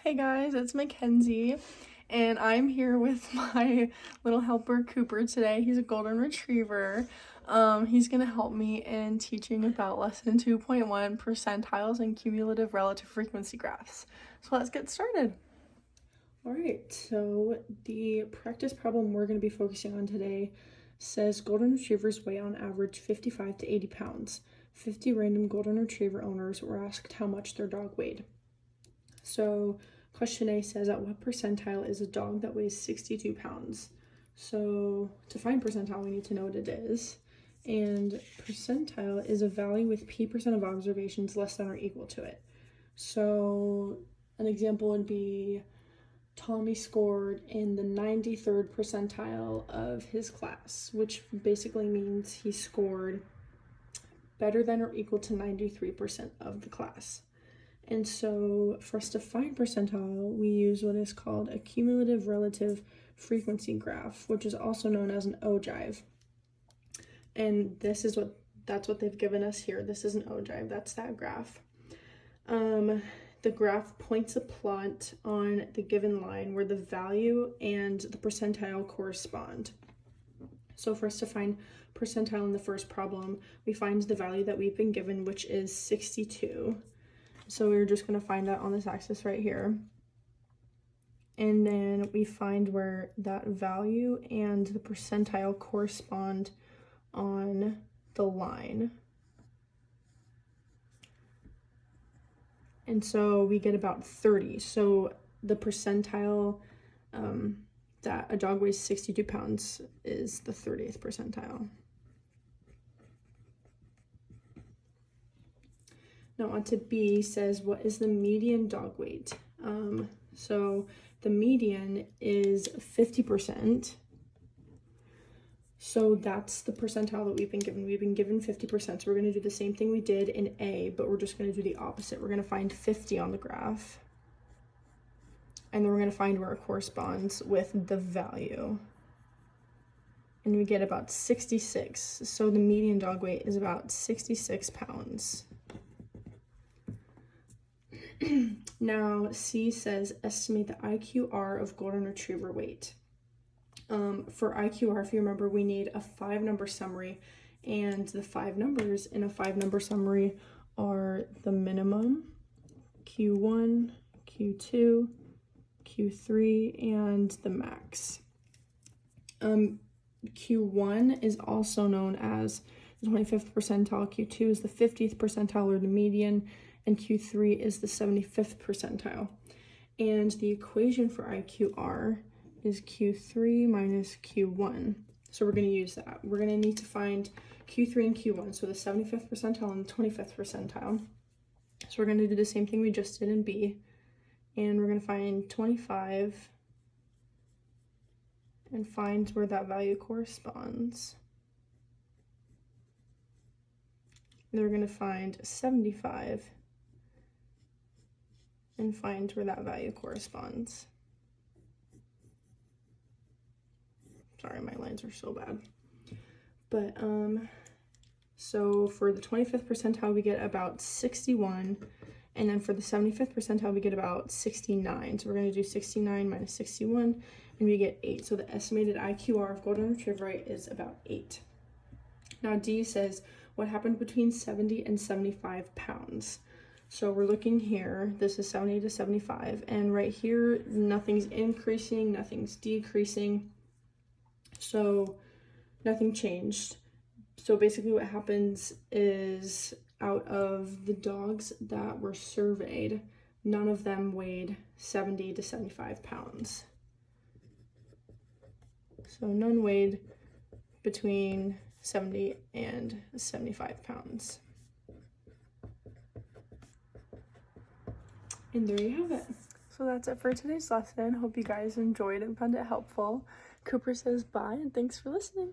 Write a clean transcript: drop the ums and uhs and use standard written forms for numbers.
Hey guys, it's Mackenzie, and I'm here with my little helper Cooper today. He's a golden retriever. He's gonna help me in teaching about lesson 2.1 percentiles and cumulative relative frequency graphs. So let's get started. All right, so the practice problem we're going to be focusing on today says golden retrievers weigh on average 55 to 80 pounds. 50 random golden retriever owners were asked how much their dog weighed. So question A says, at what percentile is a dog that weighs 62 pounds? So to find percentile, we need to know what it is. And percentile is a value with p% of observations less than or equal to it. So an example would be Tommy scored in the 93rd percentile of his class, which basically means he scored better than or equal to 93% of the class. And so for us to find percentile, we use what is called a cumulative relative frequency graph, which is also known as an ogive. And that's what they've given us here. This is an ogive, that's that graph. The graph points a plot on the given line where the value and the percentile correspond. So for us to find percentile in the first problem, we find the value that we've been given, which is 62. So we're just going to find that on this axis right here. And then we find where that value and the percentile correspond on the line. And so we get about 30. So the percentile that a dog weighs 62 pounds is the 30th percentile. Now on to B, says, what is the median dog weight? So the median is 50%. So that's the percentile that we've been given. We've been given 50%. So we're going to do the same thing we did in A, but we're just going to do the opposite. We're going to find 50 on the graph. And then we're going to find where it corresponds with the value. And we get about 66. So the median dog weight is about 66 pounds. Now C says, estimate the IQR of golden retriever weight. For IQR, if you remember, we need a 5-number summary, and the 5 numbers in a 5-number summary are the minimum, Q1, Q2, Q3, and the max. Q1 is also known as the 25th percentile, Q2 is the 50th percentile or the median, and Q3 is the 75th percentile. And the equation for IQR is Q3 minus Q1. So we're going to use that. We're going to need to find Q3 and Q1, so the 75th percentile and the 25th percentile. So we're going to do the same thing we just did in B, and we're going to find 25 and find where that value corresponds. And then we're going to find 75 and find where that value corresponds. Sorry, my lines are so bad. But so for the 25th percentile, we get about 61. And then for the 75th percentile, we get about 69. So we're going to do 69 minus 61, and we get 8. So the estimated IQR of golden retriever rate is about 8. Now D says, what happened between 70 and 75 pounds? So we're looking here, this is 70 to 75, and right here, nothing's increasing, nothing's decreasing. So nothing changed. So basically what happens is, out of the dogs that were surveyed, none of them weighed 70 to 75 pounds. So none weighed between 70 and 75 pounds. And there you have it. So that's it for today's lesson. Hope you guys enjoyed and found it helpful. Cooper says bye and thanks for listening.